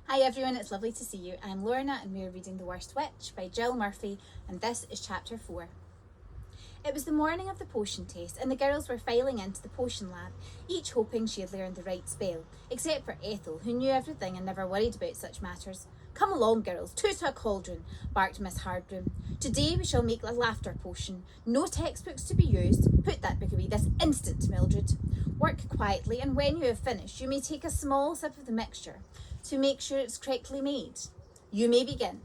Hi everyone, it's lovely to see you. I'm Lorna and we are reading The Worst Witch by Jill Murphy, and this is chapter 4. It was the morning of the potion test and the girls were filing into the potion lab, each hoping she had learned the right spell, except for Ethel, who knew everything and never worried about such matters. "Come along, girls, to a cauldron," barked Miss Hardroom. "Today we shall make a laughter potion. No textbooks to be used. Put that book away this instant, Mildred. Work quietly, and when you have finished, you may take a small sip of the mixture to make sure it's correctly made. You may begin."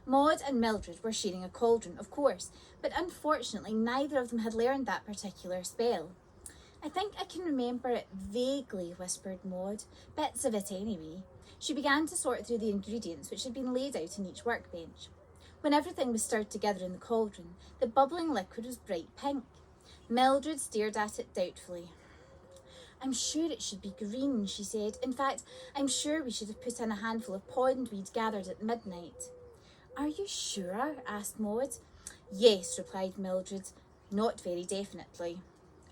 Maud and Mildred were sharing a cauldron, of course, but unfortunately neither of them had learned that particular spell. "I think I can remember it vaguely," whispered Maud. "Bits of it anyway." She began to sort through the ingredients which had been laid out on each workbench. When everything was stirred together in the cauldron, the bubbling liquid was bright pink. Mildred stared at it doubtfully. "I'm sure it should be green," she said. "In fact, I'm sure we should have put in a handful of pondweed gathered at midnight." "Are you sure?" asked Maud. "Yes," replied Mildred, not very definitely.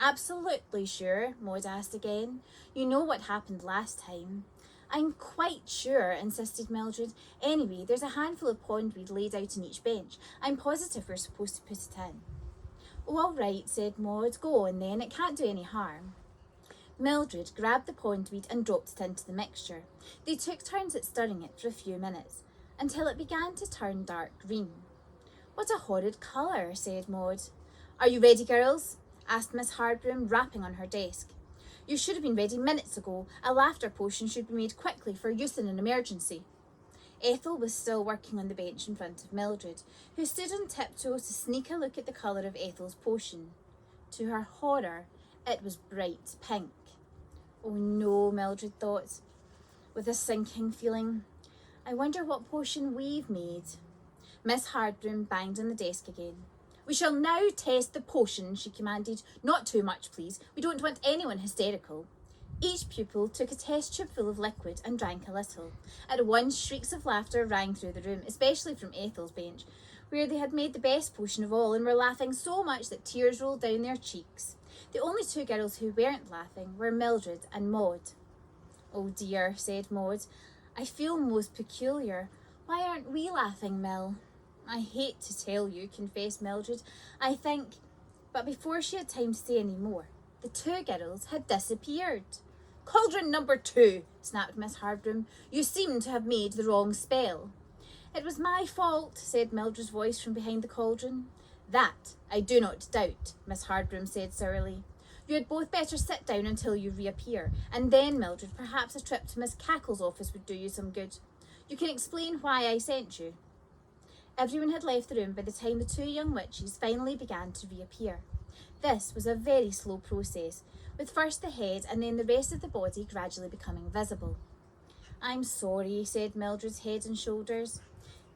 "Absolutely sure?" Maud asked again. "You know what happened last time." "I'm quite sure," insisted Mildred. "Anyway, there's a handful of pondweed laid out on each bench. I'm positive we're supposed to put it in." "Oh, all right," said Maud. "Go on then, it can't do any harm." Mildred grabbed the pondweed and dropped it into the mixture. They took turns at stirring it for a few minutes, until it began to turn dark green. "What a horrid colour," said Maud. "Are you ready, girls?" asked Miss Hardroom, rapping on her desk. "You should have been ready minutes ago. A laughter potion should be made quickly for use in an emergency." Ethel was still working on the bench in front of Mildred, who stood on tiptoe to sneak a look at the colour of Ethel's potion. To her horror, it was bright pink. "Oh no," Mildred thought, with a sinking feeling. "I wonder what potion we've made." Miss Hardroom banged on the desk again. "We shall now test the potion," she commanded. "Not too much, please. We don't want anyone hysterical." Each pupil took a test tube full of liquid and drank a little. At once, shrieks of laughter rang through the room, especially from Ethel's bench, where they had made the best potion of all and were laughing so much that tears rolled down their cheeks. The only two girls who weren't laughing were Mildred and Maud. "Oh dear," said Maud. "I feel most peculiar. Why aren't we laughing, Mill?" "I hate to tell you," confessed Mildred. "I think—" But before she had time to say any more, the two girls had disappeared. "Cauldron number 2, snapped Miss Hardroom. "You seem to have made the wrong spell." "It was my fault," said Mildred's voice from behind the cauldron. "That I do not doubt," Miss Hardroom said sourly. "You had both better sit down until you reappear, and then, Mildred, perhaps a trip to Miss Cackle's office would do you some good. You can explain why I sent you." Everyone had left the room by the time the two young witches finally began to reappear. This was a very slow process, with first the head and then the rest of the body gradually becoming visible. "I'm sorry," said Mildred's head and shoulders.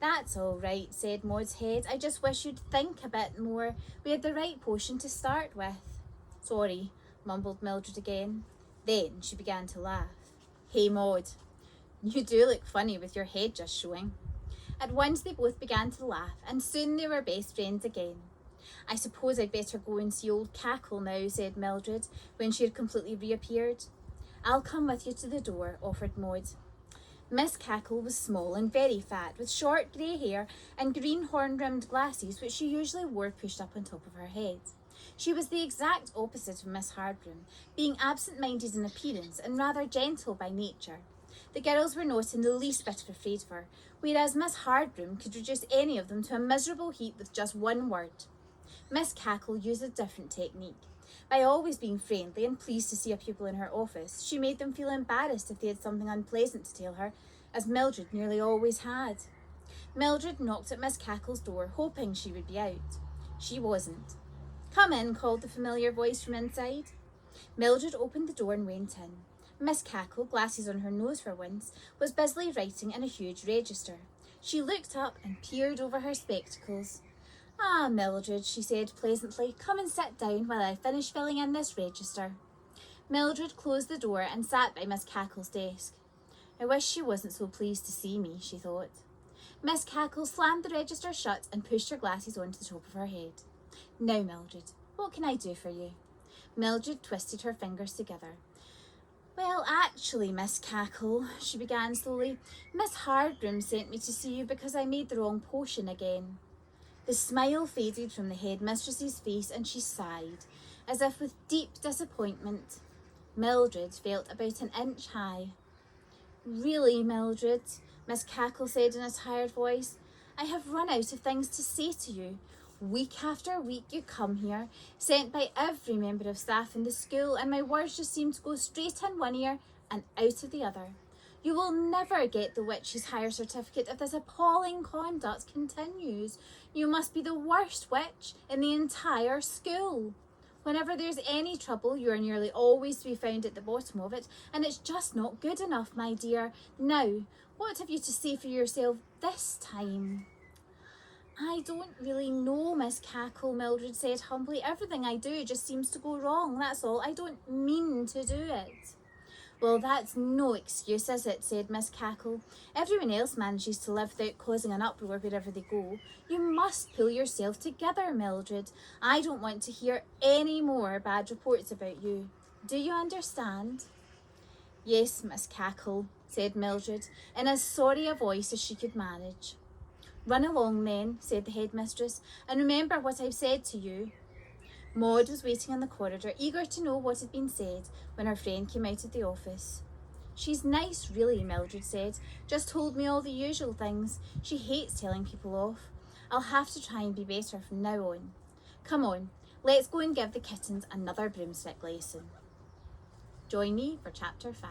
"That's all right," said Maud's head. "I just wish you'd think a bit more. We had the right potion to start with." "Sorry," mumbled Mildred again. Then she began to laugh. "Hey, Maud, you do look funny with your head just showing." At once they both began to laugh, and soon they were best friends again. "I suppose I'd better go and see old Cackle now," said Mildred, when she had completely reappeared. "I'll come with you to the door," offered Maud. Miss Cackle was small and very fat, with short grey hair and green horn-rimmed glasses which she usually wore pushed up on top of her head. She was the exact opposite of Miss Hardroom, being absent-minded in appearance and rather gentle by nature. The girls were not in the least bit afraid of her, whereas Miss Hardroom could reduce any of them to a miserable heap with just one word. Miss Cackle used a different technique. By always being friendly and pleased to see a pupil in her office, she made them feel embarrassed if they had something unpleasant to tell her, as Mildred nearly always had. Mildred knocked at Miss Cackle's door, hoping she would be out. She wasn't. "Come in," called the familiar voice from inside. Mildred opened the door and went in. Miss Cackle, glasses on her nose for once, was busily writing in a huge register. She looked up and peered over her spectacles. "Ah, Mildred," she said pleasantly, "come and sit down while I finish filling in this register." Mildred closed the door and sat by Miss Cackle's desk. "I wish she wasn't so pleased to see me," she thought. Miss Cackle slammed the register shut and pushed her glasses onto the top of her head. "Now, Mildred, what can I do for you?" Mildred twisted her fingers together. Well, actually, Miss Cackle, she began slowly, Miss Hardroom sent me to see you because I made the wrong potion again. The smile faded from the headmistress's face and she sighed, as if with deep disappointment. Mildred felt about an inch high. Really, Mildred, Miss Cackle said in a tired voice, I have run out of things to say to you. Week after week you come here, sent by every member of staff in the school, and my words just seem to go straight in one ear and out of the other. You will never get the witch's higher certificate if this appalling conduct continues. You must be the worst witch in the entire school. Whenever there's any trouble, you are nearly always to be found at the bottom of it, and it's just not good enough, my dear. Now, what have you to say for yourself this time? I don't really know, Miss Cackle, Mildred said humbly. Everything I do just seems to go wrong, that's all. I don't mean to do it. Well, that's no excuse, is it, said Miss Cackle. Everyone else manages to live without causing an uproar wherever they go. You must pull yourself together, Mildred. I don't want to hear any more bad reports about you. Do you understand? Yes, Miss Cackle, said Mildred, in as sorry a voice as she could manage. Run along then, said the headmistress, and remember what I've said to you. Maud was waiting in the corridor, eager to know what had been said, when her friend came out of the office. She's nice, really, Mildred said. Just told me all the usual things. She hates telling people off. I'll have to try and be better from now on. Come on, let's go and give the kittens another broomstick lesson. Join me for chapter 5.